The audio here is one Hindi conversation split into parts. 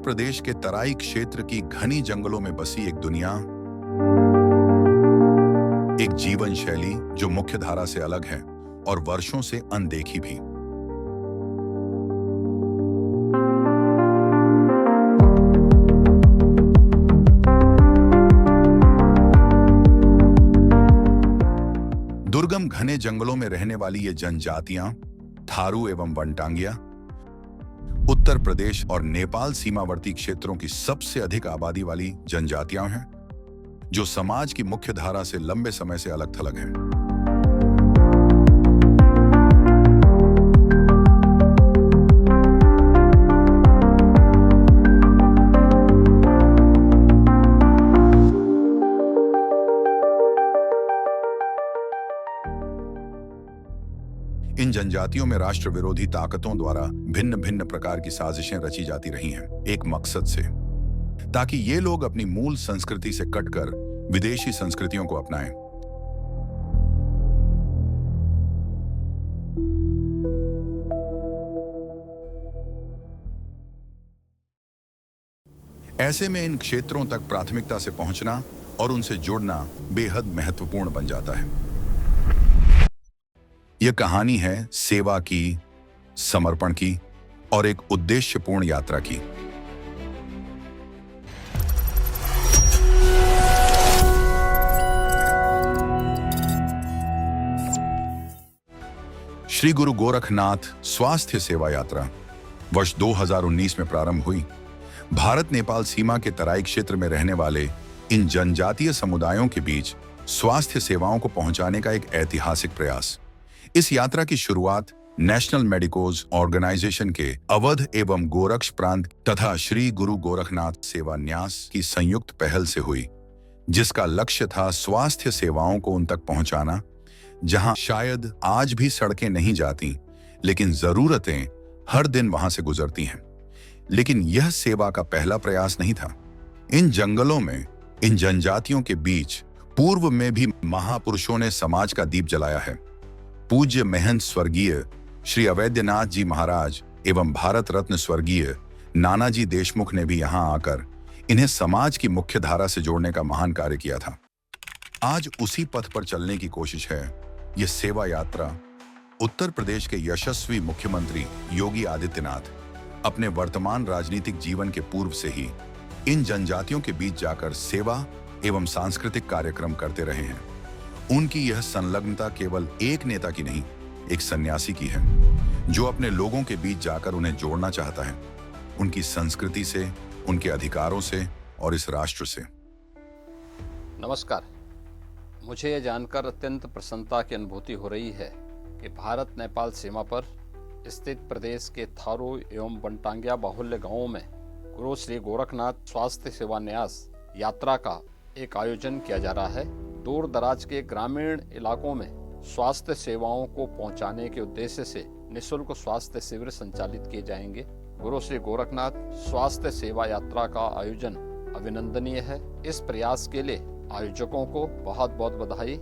प्रदेश के तराई क्षेत्र की घनी जंगलों में बसी एक दुनिया, एक जीवन शैली जो मुख्य धारा से अलग है और वर्षों से अनदेखी भी। दुर्गम घने जंगलों में रहने वाली ये जनजातियां थारू एवं वनटांगिया उत्तर प्रदेश और नेपाल सीमावर्ती क्षेत्रों की सबसे अधिक आबादी वाली जनजातियां हैं, जो समाज की मुख्य धारा से लंबे समय से अलग थलग हैं। इन जनजातियों में राष्ट्र विरोधी ताकतों द्वारा भिन्न भिन्न प्रकार की साजिशें रची जाती रही हैं, एक मकसद से, ताकि ये लोग अपनी मूल संस्कृति से कटकर विदेशी संस्कृतियों को अपनाएं। ऐसे में इन क्षेत्रों तक प्राथमिकता से पहुंचना और उनसे जुड़ना बेहद महत्वपूर्ण बन जाता है। यह कहानी है सेवा की, समर्पण की और एक उद्देश्यपूर्ण यात्रा की। श्री गुरु गोरखनाथ स्वास्थ्य सेवा यात्रा वर्ष 2019 में प्रारंभ हुई। भारत नेपाल सीमा के तराई क्षेत्र में रहने वाले इन जनजातीय समुदायों के बीच स्वास्थ्य सेवाओं को पहुंचाने का एक ऐतिहासिक प्रयास। इस यात्रा की शुरुआत नेशनल मेडिकोज ऑर्गेनाइजेशन के अवध एवं गोरक्ष प्रांत तथा श्री गुरु गोरखनाथ सेवा न्यास की संयुक्त पहल से हुई, जिसका लक्ष्य था स्वास्थ्य सेवाओं को उन तक पहुंचाना जहां शायद आज भी सड़कें नहीं जाती, लेकिन जरूरतें हर दिन वहां से गुजरती हैं। लेकिन यह सेवा का पहला प्रयास नहीं था। इन जंगलों में, इन जनजातियों के बीच पूर्व में भी महापुरुषों ने समाज का दीप जलाया है। पूज्य महंत स्वर्गीय श्री अवैधनाथ जी महाराज एवं भारत रत्न स्वर्गीय नानाजी देशमुख ने भी यहां आकर इन्हें समाज की मुख्य धारा से जोड़ने का महान कार्य किया था। आज उसी पथ पर चलने की कोशिश है यह सेवा यात्रा। उत्तर प्रदेश के यशस्वी मुख्यमंत्री योगी आदित्यनाथ अपने वर्तमान राजनीतिक जीवन के पूर्व से ही इन जनजातियों के बीच जाकर सेवा एवं सांस्कृतिक कार्यक्रम करते रहे हैं। उनकी यह संलग्नता केवल एक नेता की नहीं, एक सन्यासी की है, जो अपने लोगों के बीच जाकर उन्हें जोड़ना चाहता है, उनकी संस्कृति से, उनके अधिकारों से और इस राष्ट्र से। नमस्कार। मुझे यह जानकर अत्यंत प्रसन्नता की अनुभूति हो रही है कि भारत नेपाल सीमा पर स्थित प्रदेश के थारू एवं वनटांगिया बाहुल्य गांवों में गुरु श्री गोरखनाथ स्वास्थ्य सेवा न्यास यात्रा का एक आयोजन किया जा रहा है। दूर दराज के ग्रामीण इलाकों में स्वास्थ्य सेवाओं को पहुंचाने के उद्देश्य से निःशुल्क स्वास्थ्य शिविर संचालित किए जाएंगे। गुरु श्री गोरखनाथ स्वास्थ्य सेवा यात्रा का आयोजन अभिनंदनीय है। इस प्रयास के लिए आयोजकों को बहुत बहुत बधाई।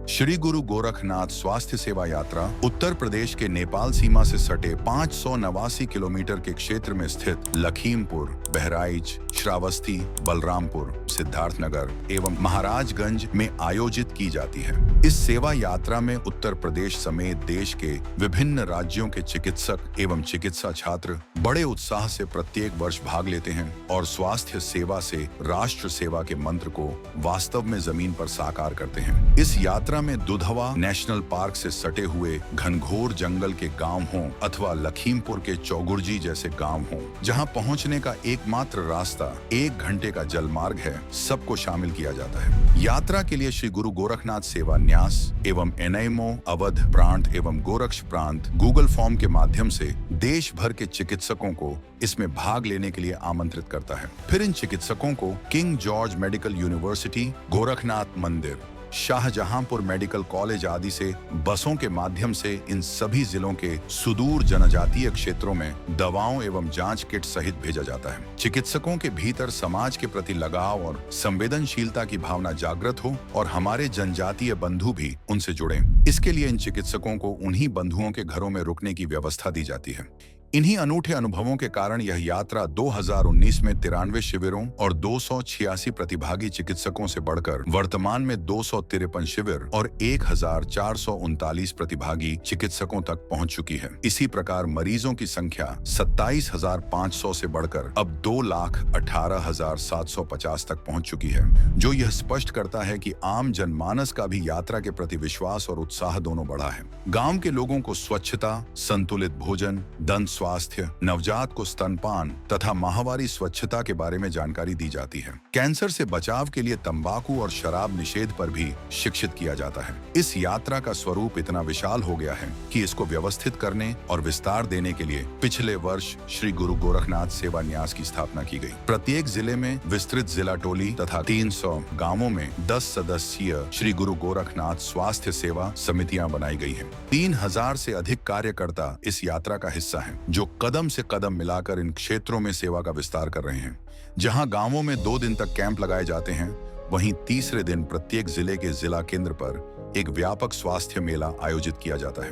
श्री गुरु गोरखनाथ स्वास्थ्य सेवा यात्रा उत्तर प्रदेश के नेपाल सीमा से सटे 589 किलोमीटर के क्षेत्र में स्थित लखीमपुर, बहराइच, श्रावस्ती, बलरामपुर, सिद्धार्थनगर एवं महाराजगंज में आयोजित की जाती है। इस सेवा यात्रा में उत्तर प्रदेश समेत देश के विभिन्न राज्यों के चिकित्सक एवं चिकित्सा छात्र बड़े उत्साह से प्रत्येक वर्ष भाग लेते हैं और स्वास्थ्य सेवा से राष्ट्र सेवा के मंत्र को वास्तव में जमीन पर साकार करते हैं। इस यात्रा में दुधवा नेशनल पार्क से सटे हुए घनघोर जंगल के गांव हों अथवा लखीमपुर के चौगुर्जी जैसे गांव हों, जहां पहुंचने का एकमात्र रास्ता 1 घंटे का जलमार्ग है, सबको शामिल किया जाता है। यात्रा के लिए श्री गुरु गोरखनाथ सेवा न्यास एवं एनएमओ अवध प्रांत एवं गोरक्ष प्रांत गूगल फॉर्म के माध्यम से देश भर के चिकित्सकों को इसमें भाग लेने के लिए आमंत्रित करता है। फिर इन चिकित्सकों को king George medical university, Gorakhnath मंदिर, शाहजहांपुर मेडिकल कॉलेज आदि से बसों के माध्यम से इन सभी जिलों के सुदूर जनजातीय क्षेत्रों में दवाओं एवं जांच किट सहित भेजा जाता है। चिकित्सकों के भीतर समाज के प्रति लगाव और संवेदनशीलता की भावना जागृत हो और हमारे जनजातीय बंधु भी उनसे जुड़ें। इसके लिए इन चिकित्सकों को उन्हीं बंधुओं के घरों में रुकने की व्यवस्था दी जाती है। इन्हीं अनूठे अनुभवों के कारण यह यात्रा 2019 में 93 शिविरों और 286 प्रतिभागी चिकित्सकों से बढ़कर वर्तमान में 253 शिविर और 1439 प्रतिभागी चिकित्सकों तक पहुंच चुकी है। इसी प्रकार मरीजों की संख्या 27,500 से बढ़कर अब 2,18,750 तक पहुंच चुकी है, जो यह स्पष्ट करता है कि आम जनमानस का भी यात्रा के प्रति विश्वास और उत्साह दोनों बढ़ा है। गांव के लोगों को स्वच्छता, संतुलित भोजन, दंत स्वास्थ्य, नवजात को स्तनपान तथा माहवारी स्वच्छता के बारे में जानकारी दी जाती है। कैंसर से बचाव के लिए तंबाकू और शराब निषेध पर भी शिक्षित किया जाता है। इस यात्रा का स्वरूप इतना विशाल हो गया है कि इसको व्यवस्थित करने और विस्तार देने के लिए पिछले वर्ष श्री गुरु गोरखनाथ सेवा न्यास की स्थापना की गई। प्रत्येक जिले में विस्तृत जिला टोली तथा 300 गांवों में 10 सदस्यीय श्री गुरु गोरखनाथ स्वास्थ्य सेवा समितियां बनाई गई हैं। 3000 से अधिक कार्यकर्ता इस यात्रा का हिस्सा हैं, जो कदम से कदम मिलाकर इन क्षेत्रों में सेवा का विस्तार कर रहे हैं। जहां गांवों में 2 दिन तक कैंप लगाए जाते हैं, वहीं तीसरे दिन प्रत्येक जिले के जिला केंद्र पर एक व्यापक स्वास्थ्य मेला आयोजित किया जाता है।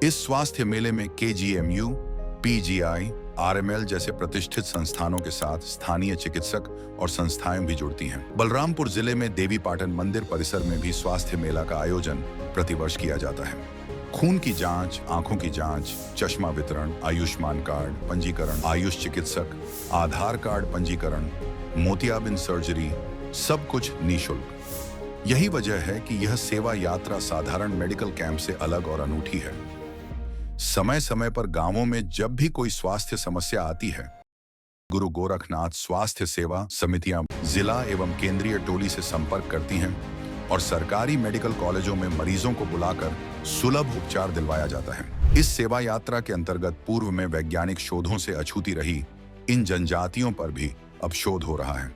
इस स्वास्थ्य मेले में KGMU, PGI, RML जैसे प्रतिष्ठित संस्थानों के साथ स्थानीय चिकित्सक और संस्थाएं भी जुड़ती हैं। बलरामपुर जिले में देवी पाटन मंदिर परिसर में भी स्वास्थ्य मेला का आयोजन प्रतिवर्ष किया जाता है। खून की जांच, आंखों की जांच, चश्मा वितरण, आयुष्मान कार्ड पंजीकरण, आयुष चिकित्सक, आधार कार्ड पंजीकरण, मोतियाबिंद सर्जरी, सब कुछ निःशुल्क। यही वजह है कि यह सेवा यात्रा साधारण मेडिकल कैंप से अलग और अनूठी है। समय समय पर गांवों में जब भी कोई स्वास्थ्य समस्या आती है, गुरु गोरखनाथ स्वास्थ्य सेवा समितियां जिला एवं केंद्रीय टोली से संपर्क करती हैं और सरकारी मेडिकल कॉलेजों में मरीजों को बुलाकर सुलभ उपचार दिलवाया जाता है। इस सेवा यात्रा के अंतर्गत पूर्व में वैज्ञानिक शोधों से अछूती रही इन जनजातियों पर भी अब शोध हो रहा है।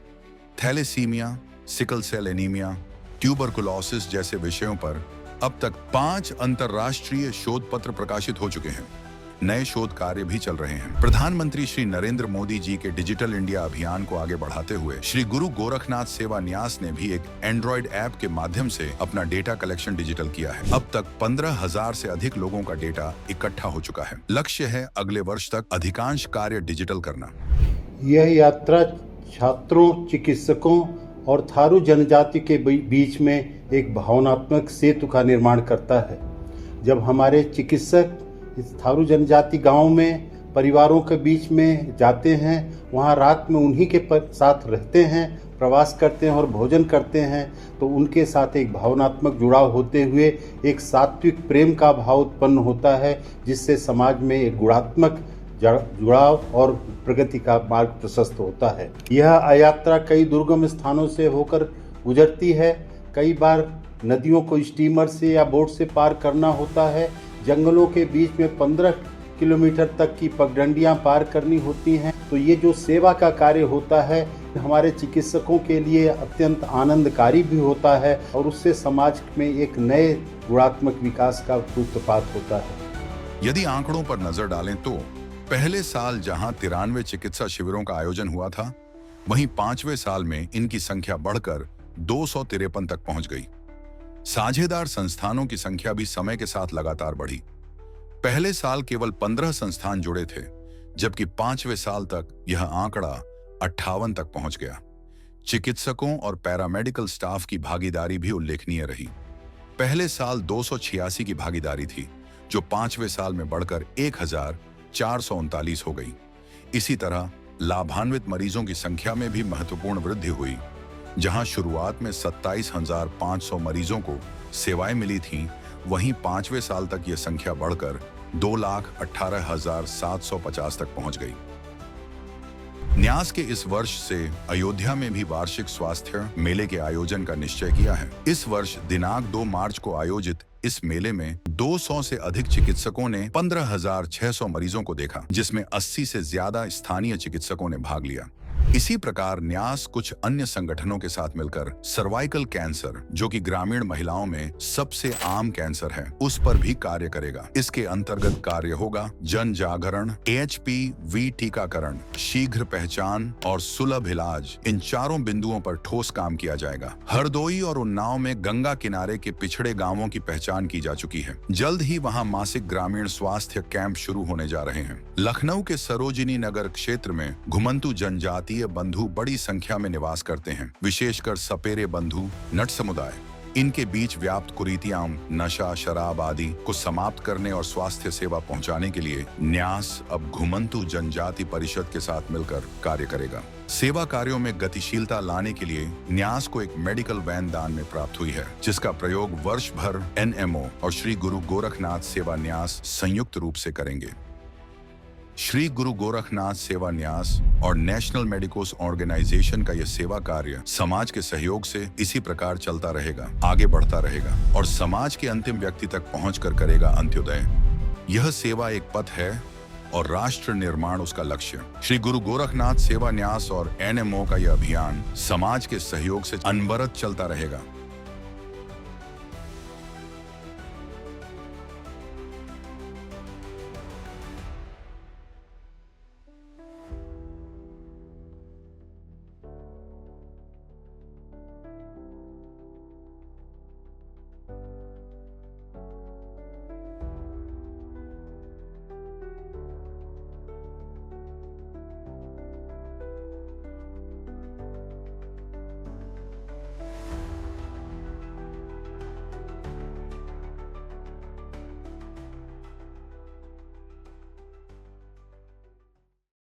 Thalassaemia, sickle cell anaemia, tuberculosis जैसे विषयों पर अब तक 5 अंतर्राष्ट्रीय शोध पत्र प्रकाशित हो चुके हैं। नए शोध कार्य भी चल रहे हैं। प्रधानमंत्री श्री नरेंद्र मोदी जी के डिजिटल इंडिया अभियान को आगे बढ़ाते हुए श्री गुरु गोरखनाथ सेवा न्यास ने भी एक एंड्रॉइड ऐप के माध्यम से अपना डेटा कलेक्शन डिजिटल किया है। अब तक 15,000 से अधिक लोगों का डेटा इकट्ठा हो चुका है। लक्ष्य है अगले वर्ष तक अधिकांश कार्य डिजिटल करना। यह यात्रा छात्रों, चिकित्सकों और थारू जनजाति के बीच में एक भावनात्मक सेतु का निर्माण करता है। जब हमारे चिकित्सक इस थारू जनजाति गांव में परिवारों के बीच में जाते हैं, वहां रात में उन्हीं के साथ रहते हैं, प्रवास करते हैं और भोजन करते हैं, तो उनके साथ एक भावनात्मक जुड़ाव होते हुए एक सात्विक प्रेम का भाव उत्पन्न होता है, जिससे समाज में एक गुणात्मक जुड़ाव और प्रगति का मार्ग प्रशस्त होता है। यह यात्रा कई दुर्गम स्थानों से होकर गुजरती है। कई बार नदियों को स्टीमर से या बोट से पार करना होता है। जंगलों के बीच में 15 किलोमीटर तक की पगडंडियां पार करनी होती हैं। तो ये जो सेवा का कार्य होता है, हमारे चिकित्सकों के लिए अत्यंत आनंदकारी भी होता है और उससे समाज में एक नए गुणात्मक विकास का सूत्रपात होता है। यदि आंकड़ों पर नजर डालें तो पहले साल जहां 93 चिकित्सा शिविरों का आयोजन हुआ था, वहीं 5वें साल में इनकी संख्या बढ़कर 253 तक पहुंच गई। साझेदार संस्थानों की संख्या भी समय के साथ लगातार बढ़ी। पहले साल केवल 15 संस्थान जुड़े थे, जबकि 5वें साल तक यह आंकड़ा 58 तक पहुंच गया। चिकित्सकों और पैरामेडिकल स्टाफ की भागीदारी भी उल्लेखनीय रही। पहले साल 286 की भागीदारी थी, जो 5वें साल में बढ़कर 1439 हो गई। इसी तरह लाभान्वित मरीजों की संख्या में भी महत्वपूर्ण वृद्धि हुई। जहां शुरुआत में 27,500 मरीजों को सेवाएं मिली थीं, वहीं 5वें साल तक यह संख्या बढ़कर 2,18,750 तक पहुंच गई। न्यास के इस वर्ष से अयोध्या में भी वार्षिक स्वास्थ्य मेले के आयोजन का निश्चय किया है। इस वर्ष दिनांक 2 मार्च को आयोजित इस मेले में 200 से अधिक चिकित्सकों ने 15,600 मरीजों को देखा, जिसमें 80 से ज्यादा स्थानीय चिकित्सकों ने भाग लिया। इसी प्रकार न्यास कुछ अन्य संगठनों के साथ मिलकर सर्वाइकल कैंसर, जो कि ग्रामीण महिलाओं में सबसे आम कैंसर है, उस पर भी कार्य करेगा। इसके अंतर्गत कार्य होगा जन जागरण, HPV टीकाकरण, शीघ्र पहचान और सुलभ इलाज। इन चारों बिंदुओं पर ठोस काम किया जाएगा। हरदोई और उन्नाव में गंगा किनारे के पिछड़े गांवों की पहचान की जा चुकी है। जल्द ही वहां मासिक ग्रामीण स्वास्थ्य कैंप शुरू होने जा रहे हैं। लखनऊ के सरोजिनी नगर क्षेत्र में घुमंतु जनजातीय बंधु बड़ी संख्या में निवास करते हैं, विशेषकर सपेरे बंधु नट समुदाय। इनके बीच व्याप्त कुरीतियां, नशा, शराब आदि को समाप्त करने और स्वास्थ्य सेवा पहुंचाने के लिए न्यास अब घुमंतु जनजाति परिषद के साथ मिलकर कार्य करेगा। सेवा कार्यों में गतिशीलता लाने के लिए न्यास को एक मेडिकल वैन दान में प्राप्त हुई है, जिसका प्रयोग वर्ष भर NMO और श्री गुरु गोरखनाथ सेवा न्यास संयुक्त रूप से करेंगे। श्री गुरु गोरखनाथ सेवा न्यास और नेशनल मेडिकोस ऑर्गेनाइजेशन का यह सेवा कार्य समाज के सहयोग से इसी प्रकार चलता रहेगा, आगे बढ़ता रहेगा और समाज के अंतिम व्यक्ति तक पहुंचकर करेगा अंत्योदय। यह सेवा एक पथ है और राष्ट्र निर्माण उसका लक्ष्य। श्री गुरु गोरखनाथ सेवा न्यास और NMO का यह अभियान समाज के सहयोग से अनवरत चलता रहेगा।